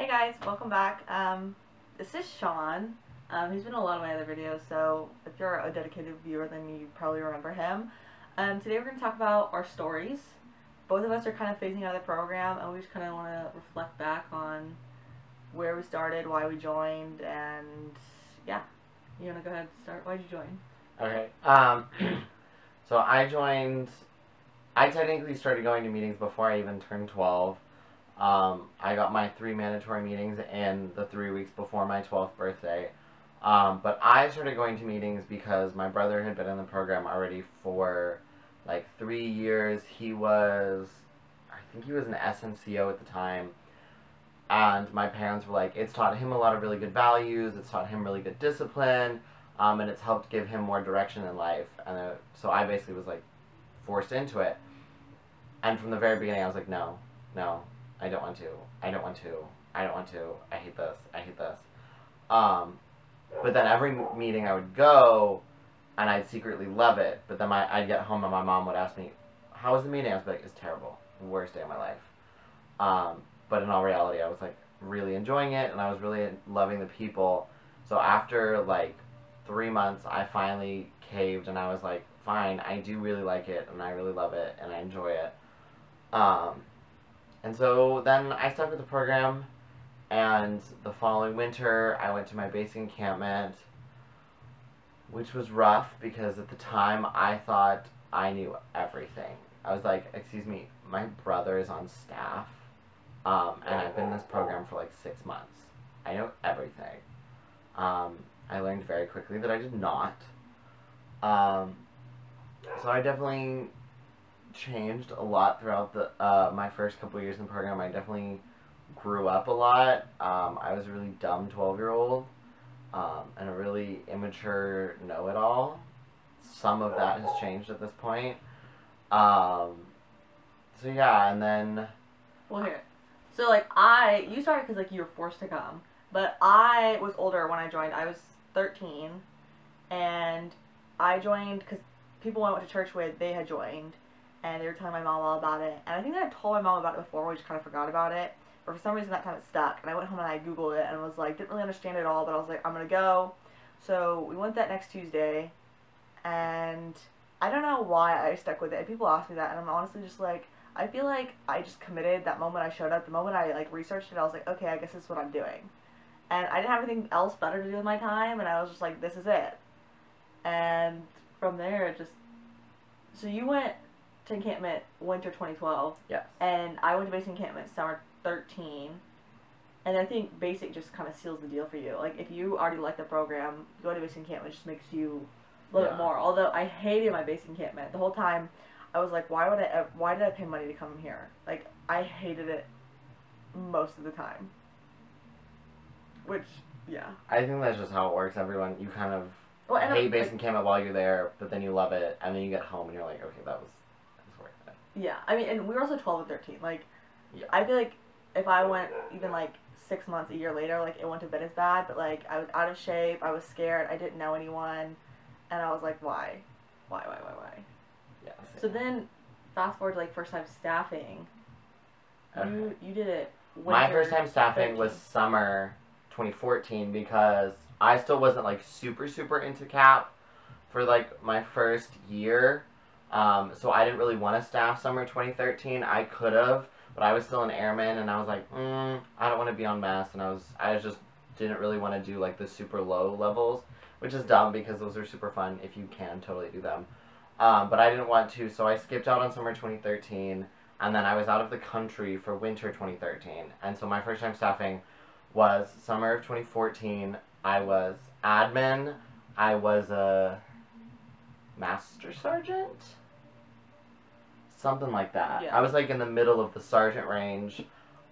Hey guys, welcome back. This is Sean. He's been in a lot of my other videos, so if you're a dedicated viewer, then you probably remember him. Today we're going to talk about our stories. Both of us are kind of phasing out of the program, and we just kind of want to reflect back on where we started, why we joined, and yeah. You want to go ahead and start? Why did you join? Okay. So I technically started going to meetings before I even turned 12. I got my 3 mandatory meetings in the 3 weeks before my 12th birthday. But I started going to meetings because my brother had been in the program already for like 3 years. I think he was an SNCO at the time. And my parents were like, it's taught him a lot of really good values, it's taught him really good discipline, and it's helped give him more direction in life. And so I basically was like forced into it. And from the very beginning I was like, no, I don't want to, I don't want to, I hate this, But then every meeting I would go, and I'd secretly love it, but then I'd get home and my mom would ask me, how was the meeting? I was like, it's terrible, worst day of my life. But in all reality, I was like really enjoying it, and I was really loving the people. So after like 3 months, I finally caved, and I was like, fine, I do really like it, and I really love it, and I enjoy it. And so then I stuck with the program, and the following winter, I went to my basic encampment, which was rough because at the time I thought I knew everything. I was like, excuse me, my brother is on staff. And I've been in this program for like 6 months. I know everything. I learned very quickly that I did not. So I definitely changed a lot throughout my first couple years in the program. I definitely grew up a lot. I was a really dumb 12-year-old and a really immature know-it-all. Some of that has changed at this point. So yeah, and then... Well, here. So, like, you started because, like, you were forced to come. But I was older when I joined. I was 13. And I joined because people I went to church with, they had joined. And they were telling my mom all about it. And I think I had told my mom about it before, we just kind of forgot about it. But for some reason that time it stuck. And I went home and I Googled it and was like, didn't really understand it all. But I was like, I'm going to go. So we went that next Tuesday. And I don't know why I stuck with it. And people ask me that. And I'm honestly just like... I feel like I just committed that moment I showed up. The moment I, like, researched it, I was like, okay, I guess this is what I'm doing. And I didn't have anything else better to do with my time, and I was just like, this is it. And from there, it just... So you went to encampment winter 2012. Yes. And I went to basic encampment summer 13. And I think basic just kind of seals the deal for you. Like, if you already like the program, going to basic encampment just makes you a little bit more. Although I hated my basic encampment. The whole time... I was like, why did I pay money to come here? Like, I hated it most of the time. Which, yeah. I think that's just how it works. Everyone, you kind of hate basic encampment while you're there, but then you love it, and then you get home and you're like, okay, that was worth it. Yeah, I mean, and we were also 12 and 13. Like, yeah. I feel like if I went even, like, 6 months, a year later, like, it wouldn't have been as bad, but, like, I was out of shape, I was scared, I didn't know anyone, and I was like, why? Why? Yeah, so then, fast forward to, like, first time staffing. Okay. You did it winter. My first time staffing was summer 2014 because I still wasn't, like, super into CAP for, like, my first year. So I didn't really want to staff summer 2013. I could have, but I was still an airman, and I was like, I don't want to be on mess, and I just didn't really want to do, like, the super low levels, which is dumb because those are super fun if you can totally do them. But I didn't want to, so I skipped out on summer 2013, and then I was out of the country for winter 2013. And so my first time staffing was summer of 2014. I was admin. I was a master sergeant? Something like that. Yeah. I was like in the middle of the sergeant range.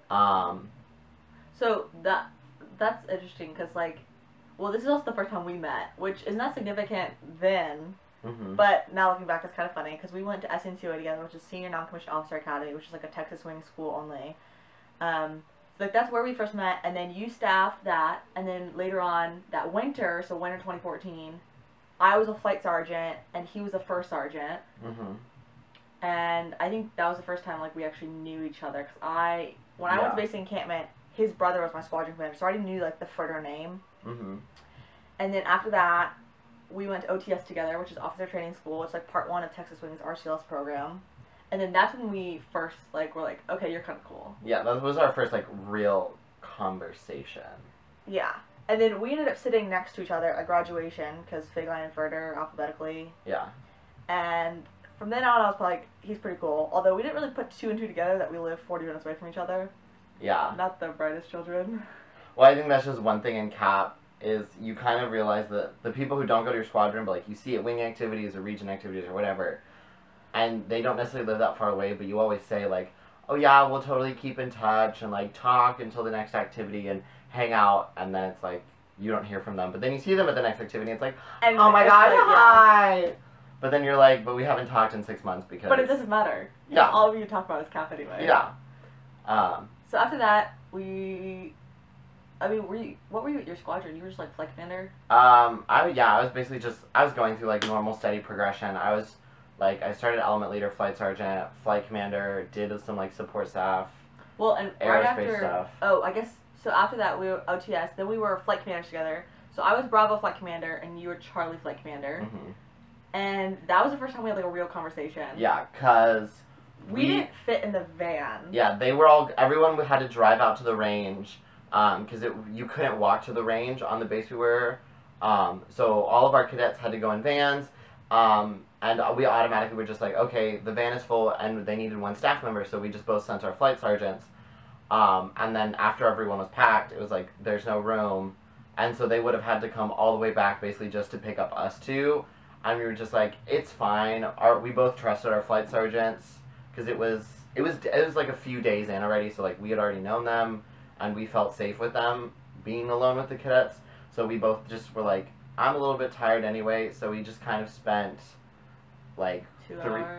So that's interesting, because, like, well, this is also the first time we met, which is not significant then. Mm-hmm. But now looking back, it's kind of funny because we went to SNCO together, which is Senior Non-Commissioned Officer Academy, which is like a Texas wing school only. So like that's where we first met, and then you staffed that, and then later on that winter, so winter 2014, I was a flight sergeant and he was a first sergeant. Mm-hmm. And I think that was the first time like we actually knew each other, because when I went to basic encampment, his brother was my squadron commander, so I already knew like the further name. Mm-hmm. And then after that, we went to OTS together, which is Officer Training School. It's like part 1 of Texas Wing's RCLS program. And then that's when we first like were like, okay, you're kind of cool. Yeah, that was our first like real conversation. Yeah. And then we ended up sitting next to each other at graduation because Fieglein and Furter alphabetically. Yeah. And from then on, I was like, he's pretty cool. Although we didn't really put 2 and 2 together that we live 40 minutes away from each other. Yeah. Not the brightest children. Well, I think that's just one thing in CAP is you kind of realize that the people who don't go to your squadron, but like you see at wing activities or region activities or whatever, and they don't necessarily live that far away, but you always say like, oh yeah, we'll totally keep in touch and like talk until the next activity and hang out, and then it's like you don't hear from them, but then you see them at the next activity, and it's like, and oh my god, like, hi! Yeah. But then you're like, but we haven't talked in 6 months because... But it doesn't matter. Yeah. All of you talk about is CAP anyway. Yeah. So after that, what were you at your squadron? You were just like flight commander? I was basically just, I was going through like normal steady progression. I started element leader, flight sergeant, flight commander, did some like support staff, well, and aerospace right after, stuff. Oh, I guess, so after that we were OTS, then we were flight commanders together. So I was Bravo flight commander and you were Charlie flight commander. Mm-hmm. And that was the first time we had like a real conversation. Yeah, cause we didn't fit in the van. Yeah, everyone had to drive out to the range, because you couldn't walk to the range on the base we were. So all of our cadets had to go in vans, and we automatically were just like, okay, the van is full, and they needed 1 staff member, so we just both sent our flight sergeants. And then after everyone was packed, it was like, there's no room, and so they would have had to come all the way back basically just to pick up us 2, and we were just like, it's fine. We both trusted our flight sergeants, because it was like a few days in already, so like we had already known them, and we felt safe with them being alone with the cadets. So we both just were like, I'm a little bit tired anyway, so we just kind of spent like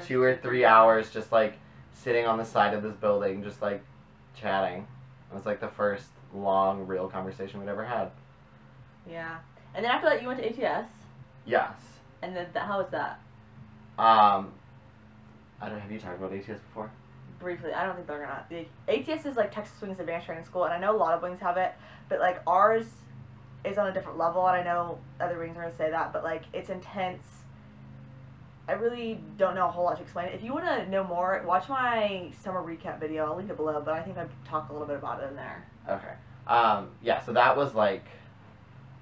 2 or 3 hours just like sitting on the side of this building, just like chatting. It was like the first long, real conversation we'd ever had. Yeah. And then after that, you went to ATS. Yes. And then how was that? Have you talked about ATS before? Briefly, I don't think they're gonna. The ATS is like Texas Wings Advanced Training School, and I know a lot of wings have it, but like ours is on a different level, and I know other wings are gonna say that, but like it's intense. I really don't know a whole lot to explain it. If you want to know more, watch my summer recap video. I'll link it below, but I think I talked a little bit about it in there. Okay. Yeah. So that was like,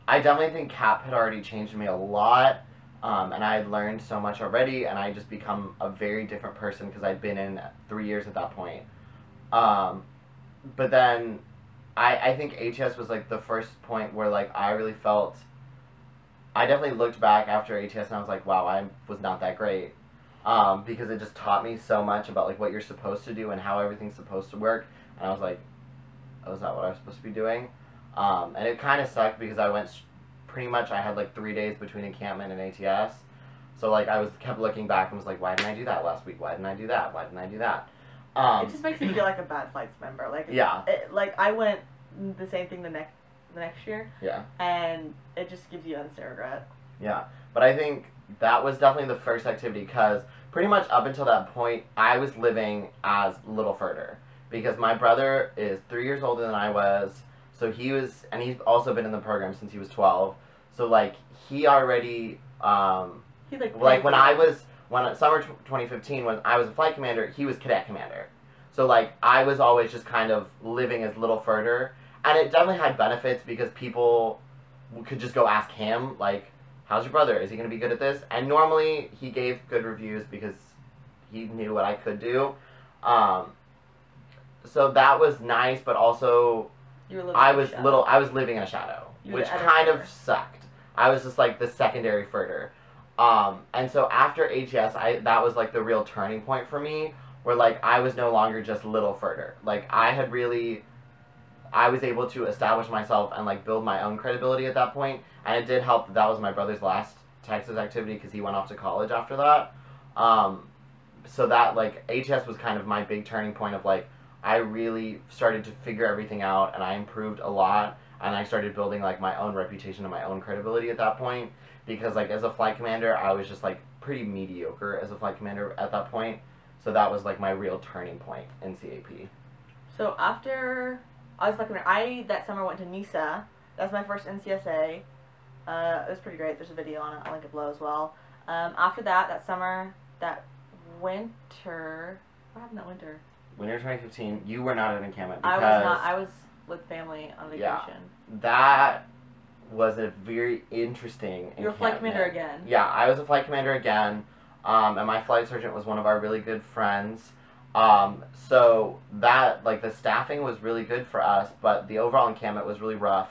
I definitely think CAP had already changed me a lot. And I had learned so much already, and I just become a very different person because I'd been in 3 years at that point. But then I think ATS was like the first point where like I really felt, I definitely looked back after ATS and I was like, wow, I was not that great. Because it just taught me so much about like what you're supposed to do and how everything's supposed to work. And I was like, oh, is that what I was supposed to be doing? And it kind of sucked because I went pretty much, I had like 3 days between encampment and ATS, so like I kept looking back and was like, why didn't I do that last week? Why didn't I do that? Why didn't I do that? It just makes you feel like a bad flights member. Like yeah, like I went the same thing the next year. Yeah. And it just gives you instant regret. Yeah, but I think that was definitely the first activity because pretty much up until that point I was living as little further because my brother is 3 years older than I was. So he's also been in the program since he was 12. So like he already when summer 2015 when I was a flight commander, he was cadet commander. So like I was always just kind of living as little further, and it definitely had benefits because people could just go ask him like, how's your brother? Is he going to be good at this? And normally he gave good reviews because he knew what I could do. So that was nice, but also I was living in a shadow, which kind of sucked. I was just like the secondary furter. And so after ATS, that was like the real turning point for me, where like I was no longer just little furter. Like I was able to establish myself and like build my own credibility at that point. And it did help that was my brother's last Texas activity because he went off to college after that. So that like ATS was kind of my big turning point of like, I really started to figure everything out and I improved a lot and I started building like my own reputation and my own credibility at that point because like as a flight commander I was just like pretty mediocre as a flight commander at that point, so that was like my real turning point in CAP. So after I was flight commander. I that summer went to NISA. That's my first NCSA. It was pretty great. There's a video on it. I'll link it below as well. After that summer, that winter. What happened that winter? Winter 2015. You were not at encampment I because was not. I was with family on vacation. Yeah, that was a very interesting. You were flight commander again. Yeah, I was a flight commander again, and my flight sergeant was one of our really good friends. So that, like, the staffing was really good for us, but the overall encampment was really rough,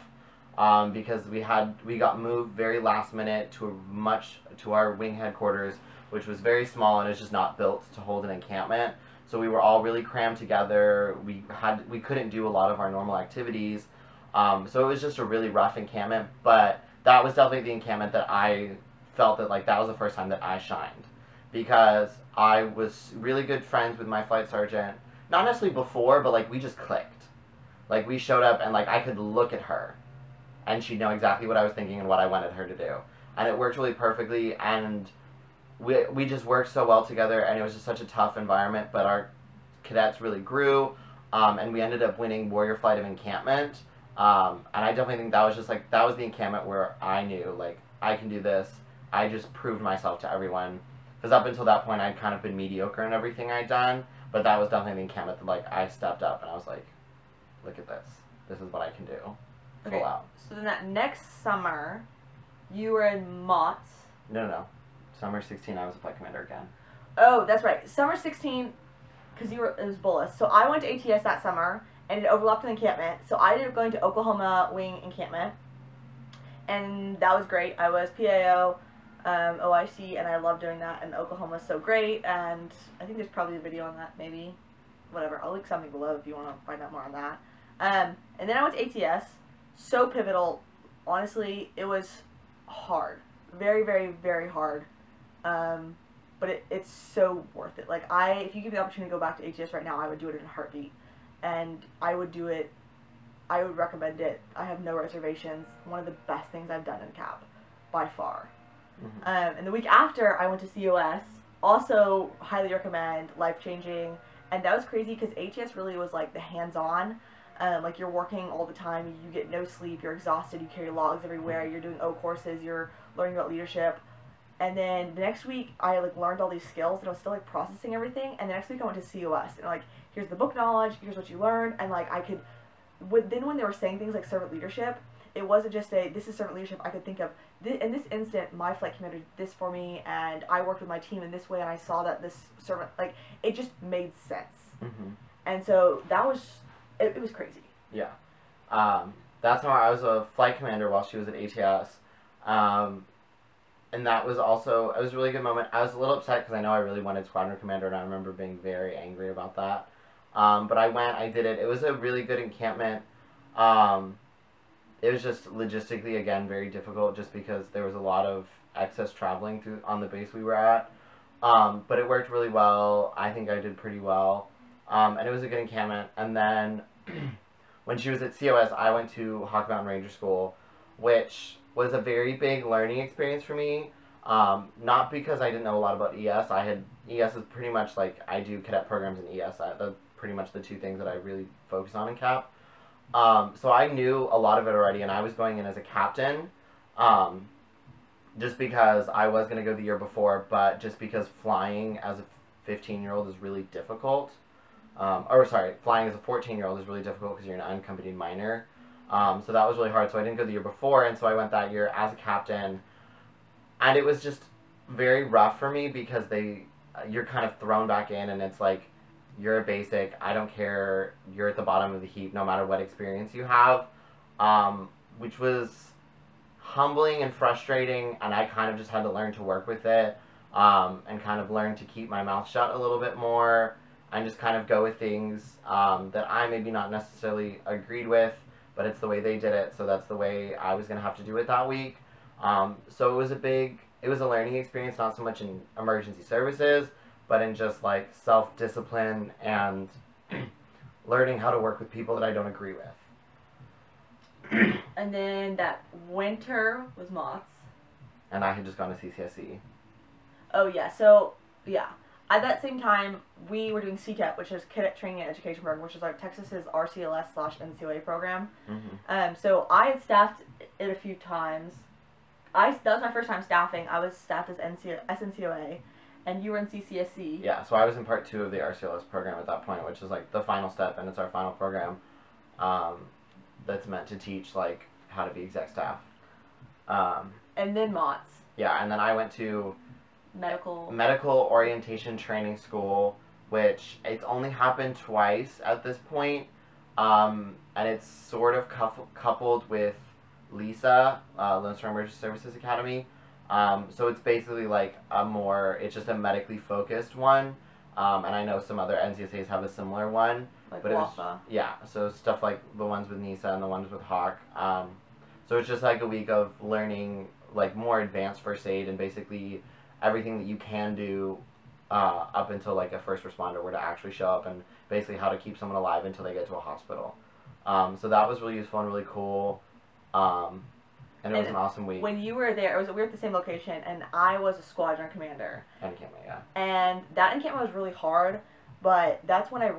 because we got moved very last minute to our wing headquarters, which was very small and is just not built to hold an encampment. So we were all really crammed together. We couldn't do a lot of our normal activities. So it was just a really rough encampment, but that was definitely the encampment that I felt that, like, that was the first time that I shined, because I was really good friends with my flight sergeant. Not necessarily before, but, like, we just clicked. Like, we showed up and, like, I could look at her and she'd know exactly what I was thinking and what I wanted her to do. And it worked really perfectly, and we just worked so well together, and it was just such a tough environment, but our cadets really grew, and we ended up winning Warrior Flight of Encampment. And I definitely think that was just, like, that was the encampment where I knew, like, I can do this. I just proved myself to everyone. Because up until that point, I'd kind of been mediocre in everything I'd done. But that was definitely the encampment that, like, I stepped up and I was like, look at this. This is what I can do. Okay. Full out. So then that next summer, you were in Mott's. No. Summer 16, I was a flight commander again. Oh, that's right. Summer 16, because it was Bullis. So I went to ATS that summer, and it overlapped in encampment. So I ended up going to Oklahoma Wing Encampment, and that was great. I was PAO, OIC, and I loved doing that, and Oklahoma's so great, and I think there's probably a video on that, maybe. Whatever. I'll link something below if you want to find out more on that. And then I went to ATS. So pivotal. Honestly, it was hard. Very, very, very hard. But it's so worth it. Like, if you give me the opportunity to go back to ATS right now, I would do it in a heartbeat. And I would do it. I would recommend it. I have no reservations. One of the best things I've done in CAP, by far. Mm-hmm. And the week after, I went to COS. Also, highly recommend, life-changing. And that was crazy because ATS really was, like, the hands-on. Like, you're working all the time, you get no sleep, you're exhausted, you carry logs everywhere, you're doing O courses, you're learning about leadership. And then the next week, I, like, learned all these skills, and I was still, like, processing everything. And the next week, I went to COS, and, like, here's the book knowledge, here's what you learned, and, like, I could, then when they were saying things like servant leadership, it wasn't just this is servant leadership. I could think of, in this instant, my flight commander did this for me, and I worked with my team in this way, and I saw that this servant, like, it just made sense. Mm-hmm. And so that was, it was crazy. Yeah. That's how I was a flight commander while she was at ATS. And that was also, it was a really good moment. I was a little upset because I know I really wanted squadron commander, and I remember being very angry about that. But I went, I did it. It was a really good encampment. It was just logistically, again, very difficult just because there was a lot of excess traveling on the base we were at. But it worked really well. I think I did pretty well. And it was a good encampment. And then when she was at COS, I went to Hawk Mountain Ranger School, which was a very big learning experience for me. Not because I didn't know a lot about ES. ES is pretty much like, I do cadet programs in ES. That's pretty much the two things that I really focus on in CAP. So I knew a lot of it already, and I was going in as a captain, just because I was going to go the year before, but just because flying as a 15-year-old is really difficult. Flying as a 14-year-old is really difficult because you're an unaccompanied minor. So that was really hard, so I didn't go the year before, and so I went that year as a captain. And it was just very rough for me because you're kind of thrown back in, and it's like, you're a basic, I don't care, you're at the bottom of the heap no matter what experience you have, which was humbling and frustrating, and I kind of just had to learn to work with it, and kind of learn to keep my mouth shut a little bit more, and just kind of go with things that I maybe not necessarily agreed with, but it's the way they did it, so that's the way I was going to have to do it that week. So it was a learning experience, not so much in emergency services, but in just, like, self-discipline and learning how to work with people that I don't agree with. And then that winter was Mott's. And I had just gone to CCSE. Oh, yeah. So, yeah. at that same time, we were doing CTEP, which is Cadet Training and Education Program, which is like Texas's RCLS/NCOA program. So I had staffed it a few times. That was my first time staffing. I was staffed as SNCOA, and you were in CCSC. Yeah, so I was in part 2 of the RCLS program at that point, which is like the final step, and it's our final program that's meant to teach like how to be exec staff. And then MOTS. Yeah, and then I went to medical orientation training school, which it's only happened twice at this point, and it's sort of coupled with LISA, Lone Star Emergency Services Academy. So it's basically like it's just a medically focused one, and I know some other NCSAs have a similar one. Like but WAFA. Yeah, so stuff like the ones with NISA and the ones with Hawk. So it's just like a week of learning like more advanced first aid and basically everything that you can do up until like a first responder were to actually show up, and basically how to keep someone alive until they get to a hospital. So that was really useful and really cool. And it was an awesome week. When you were there, we were at the same location, and I was a squadron commander. Encampment, yeah. And that encampment was really hard, but that's when I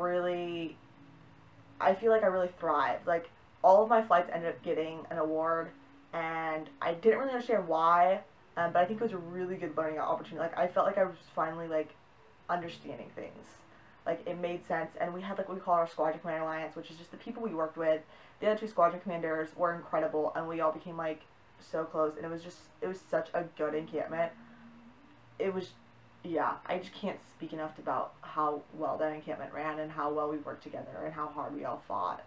feel like I really thrived. Like, all of my flights ended up getting an award, and I didn't really understand why, but I think it was a really good learning opportunity. Like, I felt like I was finally, like, understanding things. Like, it made sense, and we had, like, what we call our Squadron Commander Alliance, which is just the people we worked with. The other 2 squadron commanders were incredible, and we all became, like, so close, and it was such a good encampment. It was, yeah, I just can't speak enough about how well that encampment ran and how well we worked together and how hard we all fought.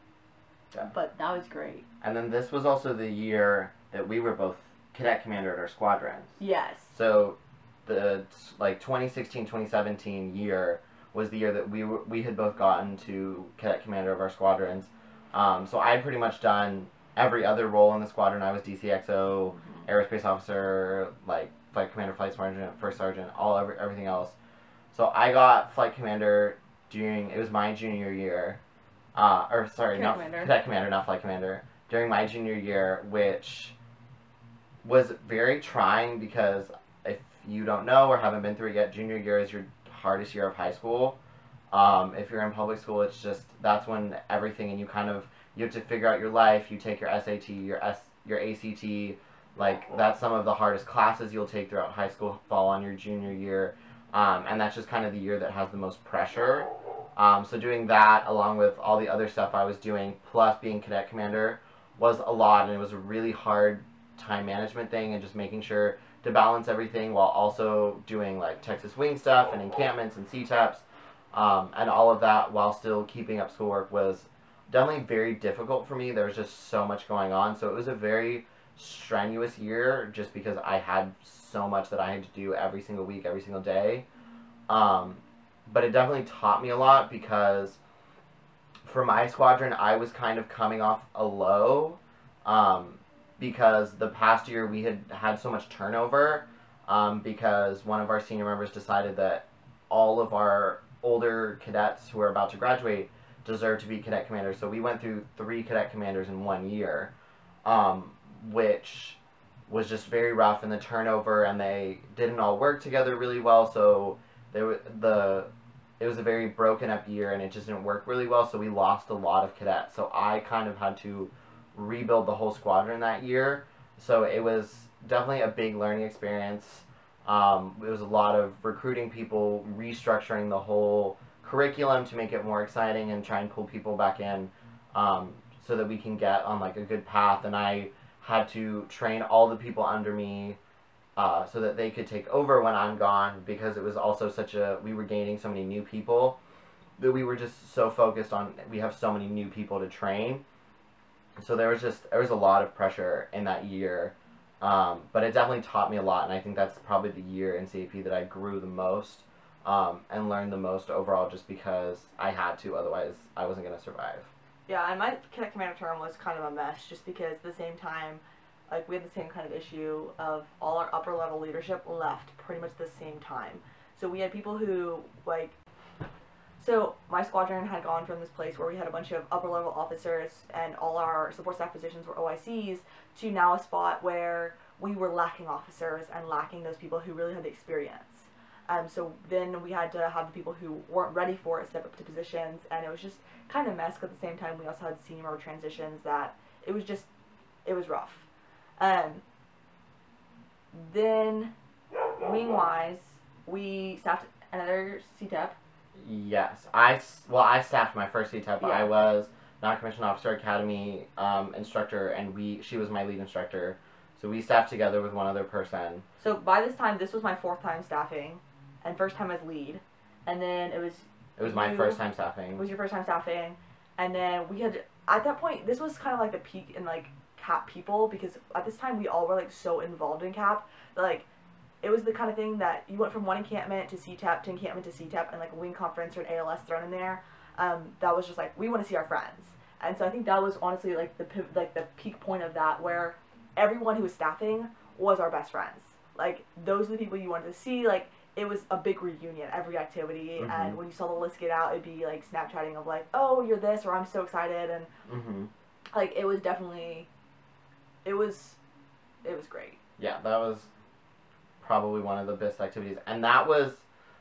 Yeah. But that was great. And then this was also the year that we were both cadet commander at our squadrons. Yes. So the like 2016-2017 year was the year that we had both gotten to cadet commander of our squadrons. So I had pretty much done every other role in the squadron. I was DCXO, aerospace officer, like flight commander, flight sergeant, first sergeant, everything else. So I got flight commander it was my junior year. Cadet commander, not flight commander. During my junior year, which was very trying because if you don't know or haven't been through it yet, junior year is your hardest year of high school. If you're in public school, it's just, that's when everything, and you have to figure out your life. You take your SAT, your ACT, like that's some of the hardest classes you'll take throughout high school fall on your junior year, and that's just kind of the year that has the most pressure. So doing that along with all the other stuff I was doing, plus being cadet commander, was a lot, and it was a really hard time management thing, and just making sure to balance everything while also doing like Texas Wing stuff and encampments and CTEPs, and all of that while still keeping up schoolwork was definitely very difficult for me. There was just so much going on, so it was a very strenuous year just because I had so much that I had to do every single week, every single day. But it definitely taught me a lot because for my squadron, I was kind of coming off a low, because the past year we had so much turnover, because one of our senior members decided that all of our older cadets who were about to graduate deserve to be cadet commanders. So we went through 3 cadet commanders in 1 year, which was just very rough in the turnover, and they didn't all work together really well. So it was a very broken up year, and it just didn't work really well. So we lost a lot of cadets. So I kind of had to rebuild the whole squadron that year. So it was definitely a big learning experience. It was a lot of recruiting people, restructuring the whole curriculum to make it more exciting and try and pull people back in, so that we can get on like a good path. And I had to train all the people under me so that they could take over when I'm gone, because it was also we were gaining so many new people that we were just so focused on, we have so many new people to train. So there was a lot of pressure in that year, but it definitely taught me a lot, and I think that's probably the year in CAP that I grew the most, and learned the most overall, just because I had to, otherwise I wasn't going to survive. Yeah, and my cadet commander term was kind of a mess, just because at the same time, like, we had the same kind of issue of all our upper level leadership left pretty much the same time. So we had people who, like, so my squadron had gone from this place where we had a bunch of upper level officers and all our support staff positions were OICs, to now a spot where we were lacking officers and lacking those people who really had the experience. So then we had to have the people who weren't ready for it step up to positions, and it was just kind of a mess. 'Cause at the same time, we also had senior member transitions that it was rough. Then wing-wise, we staffed another CTEP. Yes, I staffed my first CTEP. Yeah. I was non-commissioned officer academy instructor, and she was my lead instructor. So we staffed together with one other person. So by this time, this was my 4th time staffing, and first time as lead, and then it was my first time staffing. It was your first time staffing, and then we had, at that point, this was kind of like the peak in like CAP people, because at this time we all were like so involved in CAP that like it was the kind of thing that you went from one encampment to CTEP to encampment to CTEP, and like a wing conference or an ALS thrown in there. That was just like, we want to see our friends, and so I think that was honestly like the peak point of that, where everyone who was staffing was our best friends. Like, those are the people you wanted to see. Like, it was a big reunion every activity, and when you saw the list get out, it'd be like Snapchatting of like, oh, you're this, or I'm so excited, and like it was definitely, it was great. Yeah, that was probably one of the best activities, and that was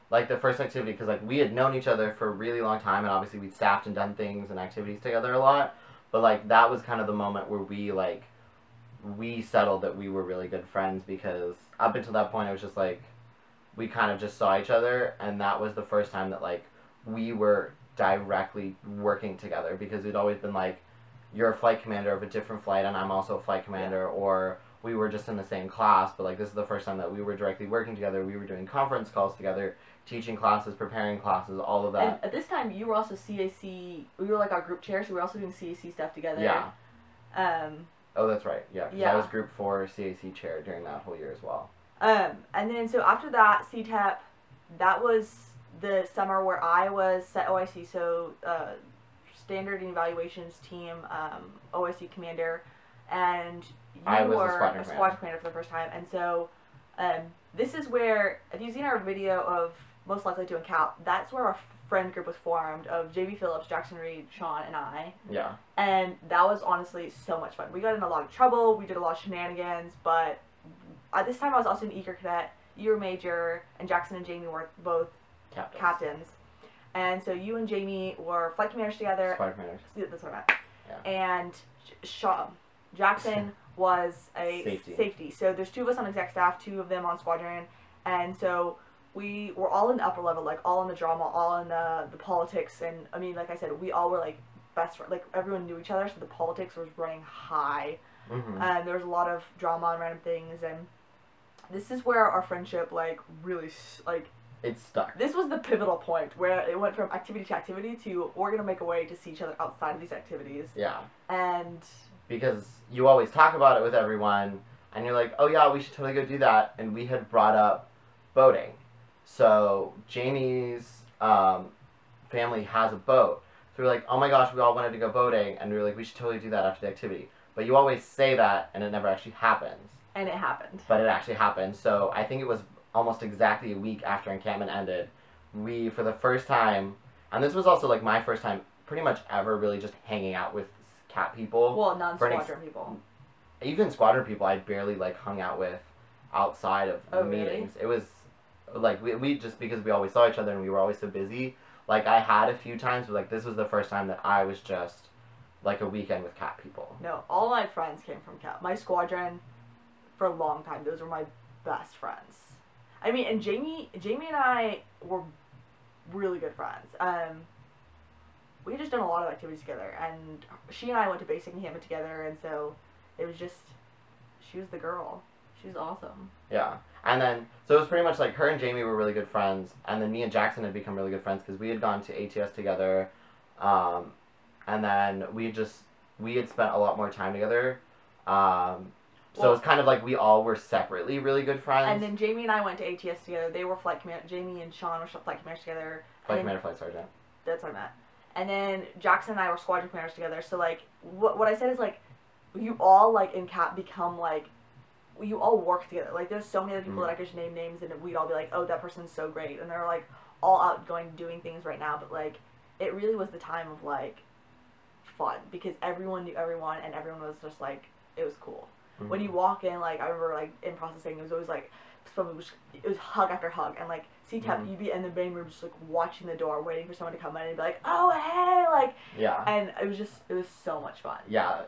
like the first activity, because like we had known each other for a really long time, and obviously we'd staffed and done things and activities together a lot, but like that was kind of the moment where we settled that we were really good friends, because up until that point it was just like we kind of just saw each other, and that was the first time that like we were directly working together, because we'd always been like, you're a flight commander of a different flight and I'm also a flight commander, or we were just in the same class, but like this is the first time that we were directly working together. We were doing conference calls together, teaching classes, preparing classes, all of that. And at this time you were also CAC, we were like our group chair, so we were also doing CAC stuff together. Yeah. Oh, that's right. Yeah, 'cause yeah. I was Group 4 CAC chair during that whole year as well. And then so after that, CTEP, that was the summer where I was set OIC, so Standard and Evaluations Team OIC Commander, and you I was were a squadron commander for the first time. And so this is where, if you've seen our video of Most Likely to Encounter, that's where our friend group was formed of JB Phillips, Jackson Reed, Sean, and I. Yeah. And that was honestly so much fun. We got in a lot of trouble, we did a lot of shenanigans, but at this time I was also an Eager Cadet, you were Major, and Jackson and Jamie were both captains. And so you and Jamie were flight commanders together. Flight commanders. That's what I meant. Yeah. And Jackson was a safety. So there's 2 of us on exec staff, 2 of them on squadron, and so we were all in the upper level, like all in the drama, all in the politics, and I mean, like I said, we all were like best friends, like everyone knew each other, so the politics was running high, and there was a lot of drama and random things, and this is where our friendship like really like it stuck. This was the pivotal point where it went from activity to activity to we're gonna make a way to see each other outside of these activities. Yeah. And because you always talk about it with everyone, and you're like, oh yeah, we should totally go do that, and we had brought up boating. So Jamie's family has a boat. So we're like, oh my gosh, we all wanted to go boating, and we were like, we should totally do that after the activity. But you always say that, and it never actually happens. And it happened. But it actually happened. So I think it was almost exactly a week after encampment ended, we, for the first time, and this was also like my first time pretty much ever really just hanging out with CAP people. Well, non-squadron people. Even squadron people I barely like hung out with outside of meetings. Really? It was like we just, because we always saw each other and we were always so busy, like I had a few times, but like this was the first time that I was just like a weekend with CAP people. No, all my friends came from CAP. My squadron, for a long time, those were my best friends. I mean, and Jamie and I were really good friends. We had just done a lot of activities together, and she and I went to basic encampment together, and so it was just, she was the girl. She was awesome. Yeah. And then, so it was pretty much like her and Jamie were really good friends, and then me and Jackson had become really good friends because we had gone to ATS together, and then we had spent a lot more time together, so it was kind of like we all were separately really good friends. And then Jamie and I went to ATS together. They were flight command. Jamie and Sean were flight commanders together. Flight commander, flight sergeant. That's what I meant. And then Jackson and I were squadron commanders together. So like, what I said is like, you all like in CAP become like, you all work together. Like there's so many other people that I could just name names and we'd all be like, oh, that person's so great. And they're like all out going doing things right now. But like, it really was the time of like fun because everyone knew everyone and everyone was just like, it was cool. when you walk in, like, I remember, like, in processing, it was always, like, it was hug after hug, and, like, CTEP, you'd be in the main room just, like, watching the door, waiting for someone to come in, and be like, oh, hey, like, yeah. And it was so much fun. Yeah,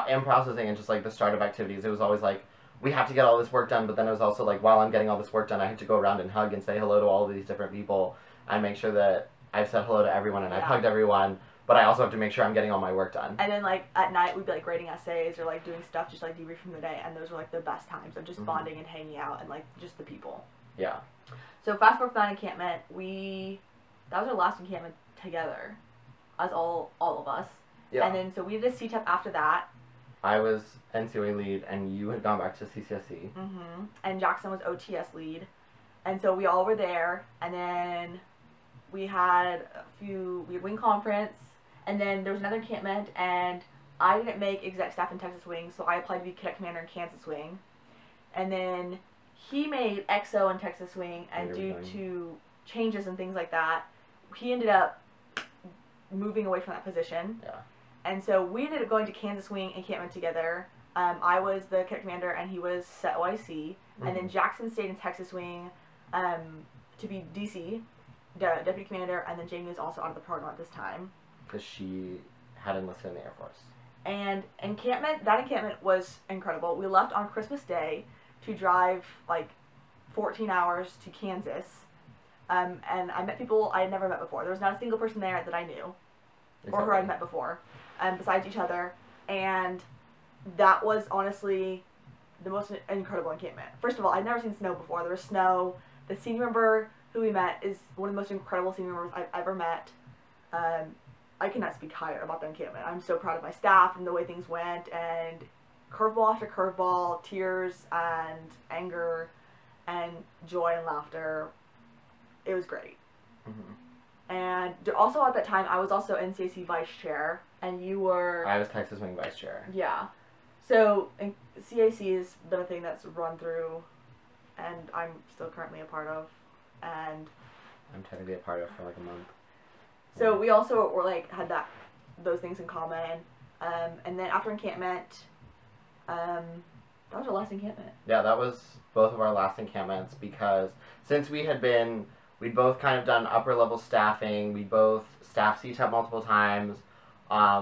in processing and just, like, the start of activities, it was always, like, we have to get all this work done, but then it was also, like, while I'm getting all this work done, I have to go around and hug and say hello to all of these different people, and make sure that I've said hello to everyone, and I've hugged everyone, but I also have to make sure I'm getting all my work done. And then, like, at night, we'd be, like, writing essays or, like, doing stuff, just, like, debrief from the day, and those were, like, the best times of just bonding and hanging out and, like, just the people. Yeah. So, fast forward from that encampment, that was our last encampment together, as all of us. Yeah. And then, so we did a CTEP after that. I was NCOA lead, and you had gone back to CCSE. And Jackson was OTS lead. And so we all were there, and then we had wing conference, and then there was another encampment, and I didn't make exec staff in Texas Wing, so I applied to be cadet commander in Kansas Wing. And then he made XO in Texas Wing, and due to changes and things like that, he ended up moving away from that position. Yeah. And so we ended up going to Kansas Wing encampment together. I was the cadet commander, and he was set OIC. And then Jackson stayed in Texas Wing to be DC, deputy commander, and then Jamie was also out of the program at this time. Because she had enlisted in the Air Force. And that encampment was incredible. We left on Christmas Day to drive, like, 14 hours to Kansas. And I met people I had never met before. There was not a single person there that I knew. Or who I'd met before. Besides each other. And that was honestly the most incredible encampment. First of all, I'd never seen snow before. There was snow. The senior member who we met is one of the most incredible senior members I've ever met. I cannot speak higher about the encampment. I'm so proud of my staff and the way things went, and curveball after curveball, tears and anger and joy and laughter. It was great. And also at that time, I was also NCAC vice chair, and you were... I was Texas Wing vice chair. Yeah. So CAC has been a thing that's run through, and I'm still currently a part of, and... I'm technically a part of for like a month. So we also were like had those things in common, and then after encampment, that was our last encampment. Yeah, that was both of our last encampments, because since we'd both kind of done upper level staffing, we both staffed CTEP multiple times,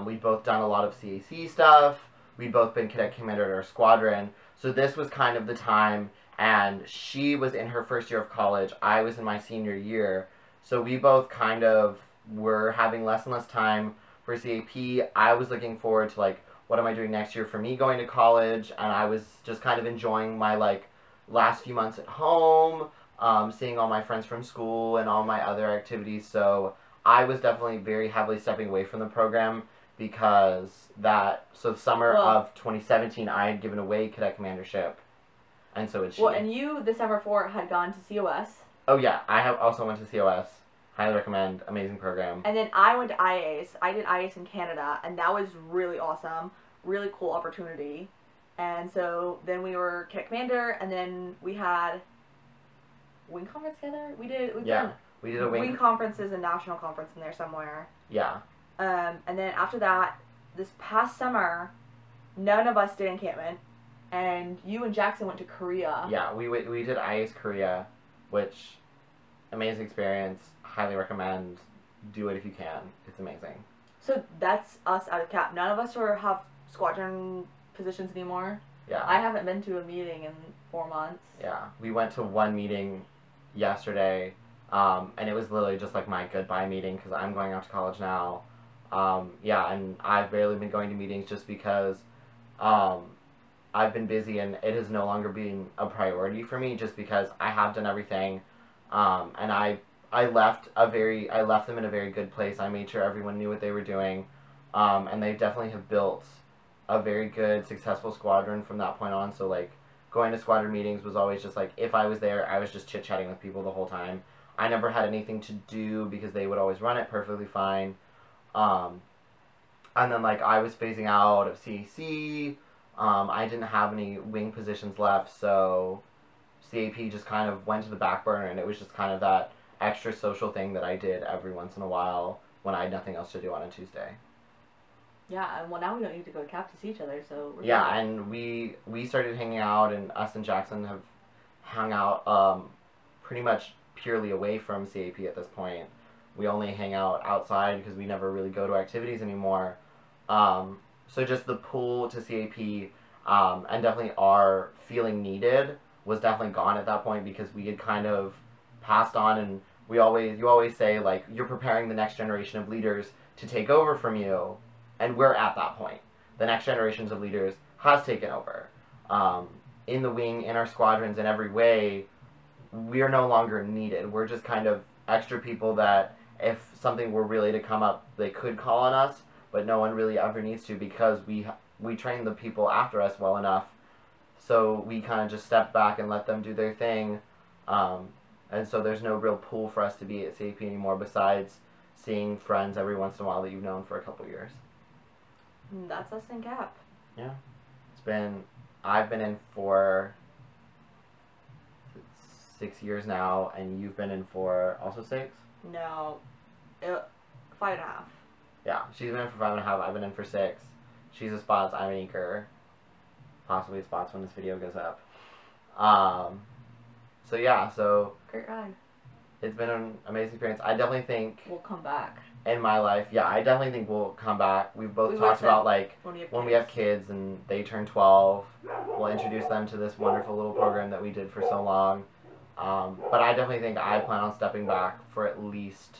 we'd both done a lot of CAC stuff, we'd both been cadet commander at our squadron, so this was kind of the time, and she was in her first year of college, I was in my senior year, so we both kind of were having less and less time for CAP. I was looking forward to, like, what am I doing next year for me going to college, and I was just kind of enjoying my, like, last few months at home, seeing all my friends from school and all my other activities, so I was definitely very heavily stepping away from the program, because summer of 2017, I had given away cadet commandership, and so had she. Well, and you, the summer before, had gone to COS. Oh yeah, I have also went to COS. Highly recommend. Amazing program. And then I went to IAs. I did IAs in Canada, and that was really awesome. Really cool opportunity. And so then we were cadet commander, and then we had wing conference together. We did a wing conferences and national conference in there somewhere. Yeah. And then after that, this past summer, none of us did encampment, and you and Jackson went to Korea. Yeah, we did IAs Korea, which amazing experience. Highly recommend. Do it if you can. It's amazing. So that's us out of cap. None of us have squadron positions anymore. Yeah. I haven't been to a meeting in 4 months. Yeah. We went to one meeting yesterday, and it was literally just like my goodbye meeting, because I'm going out to college now. Yeah, and I've barely been going to meetings just because I've been busy, and it has no longer been a priority for me, just because I have done everything, and I left them in a very good place. I made sure everyone knew what they were doing, and they definitely have built a very good, successful squadron from that point on. So, like, going to squadron meetings was always just, like, if I was there, I was just chit-chatting with people the whole time. I never had anything to do, because they would always run it perfectly fine. And then, like, I was phasing out of CAC. I didn't have any wing positions left, so CAP just kind of went to the back burner, and it was just kind of that extra social thing that I did every once in a while when I had nothing else to do on a Tuesday. Yeah, and well, now we don't need to go to CAP to see each other, so we're Yeah, good. and we started hanging out, and us and Jackson have hung out pretty much purely away from CAP at this point. We only hang out outside because we never really go to activities anymore. So just the pull to CAP and definitely our feeling needed was definitely gone at that point because we had kind of passed on, and you always say like you're preparing the next generation of leaders to take over from you, and we're at that point. The next generations of leaders has taken over. In the wing, in our squadrons, in every way, we're no longer needed. We're just kind of extra people that if something were really to come up, they could call on us, but no one really ever needs to because we train the people after us well enough. So we kind of just step back and let them do their thing. And so there's no real pull for us to be at CAP anymore besides seeing friends every once in a while that you've known for a couple years. That's us in CAP. Yeah. I've been in for 6 years now, and you've been in for also 6? No, 5.5. Yeah, she's been in for 5.5. I've been in for 6. She's a spots. I'm an eager. Possibly spots when this video goes up. So yeah, Great ride. it's been an amazing experience. I definitely think We'll come back. in my life, yeah, I definitely think we'll come back. We've both talked about like when we have kids and they turn 12, we'll introduce them to this wonderful little program that we did for so long. But I definitely think I plan on stepping back for at least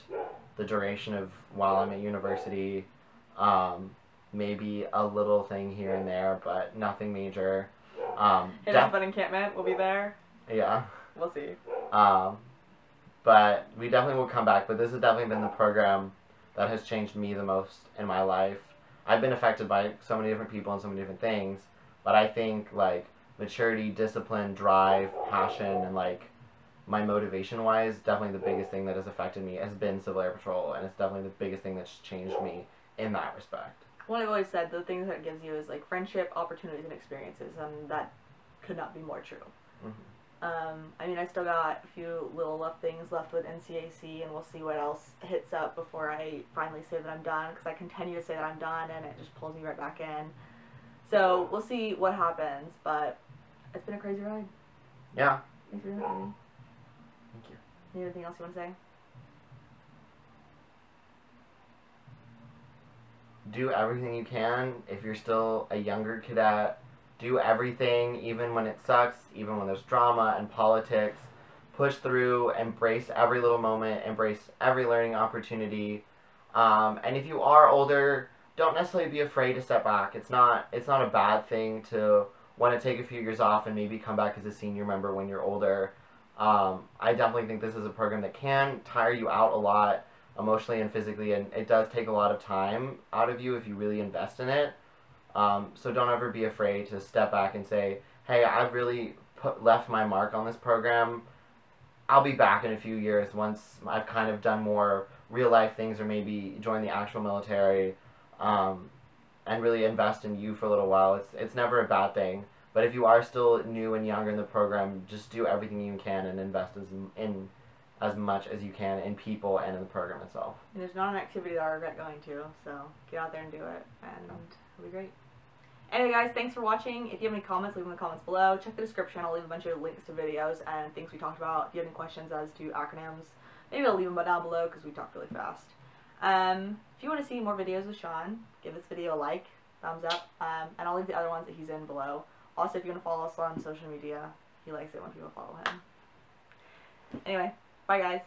the duration of while I'm at university. Maybe a little thing here and there, but nothing major. Hit us up at encampment. We'll be there. Yeah. We'll see. But we definitely will come back. But this has definitely been the program that has changed me the most in my life. I've been affected by so many different people and so many different things, but I think like maturity, discipline, drive, passion, and like my motivation wise, definitely the biggest thing that has affected me has been Civil Air Patrol, and it's definitely the biggest thing that's changed me in that respect. What I've always said, the things that it gives you is like friendship, opportunities, and experiences, and that could not be more true. Mm-hmm. I mean, I still got a few little things left with NCAC, and we'll see what else hits up before I finally say that I'm done, because I continue to say that I'm done, and it just pulls me right back in. So, we'll see what happens, but it's been a crazy ride. Yeah. Thanks for doing it with me. Thank you. Anything else you want to say? Do everything you can. If you're still a younger cadet, do everything, even when it sucks, even when there's drama and politics. Push through, embrace every little moment, embrace every learning opportunity. And if you are older, don't necessarily be afraid to step back. It's not a bad thing to want to take a few years off and maybe come back as a senior member when you're older. I definitely think this is a program that can tire you out a lot emotionally and physically, and it does take a lot of time out of you if you really invest in it. So don't ever be afraid to step back and say, hey, I've really left my mark on this program. I'll be back in a few years once I've kind of done more real life things or maybe join the actual military, and really invest in you for a little while. It's never a bad thing. But if you are still new and younger in the program, just do everything you can and invest in as much as you can in people and in the program itself. And there's not an activity that I regret going to, so get out there and do it, and it'll be great. Anyway, guys, thanks for watching. If you have any comments, leave them in the comments below. Check the description. I'll leave a bunch of links to videos and things we talked about. If you have any questions as to acronyms, maybe I'll leave them down below because we talked really fast. If you want to see more videos with Sean, give this video a like, thumbs up, and I'll leave the other ones that he's in below. Also, if you want to follow us on social media, he likes it when people follow him. Anyway, bye guys.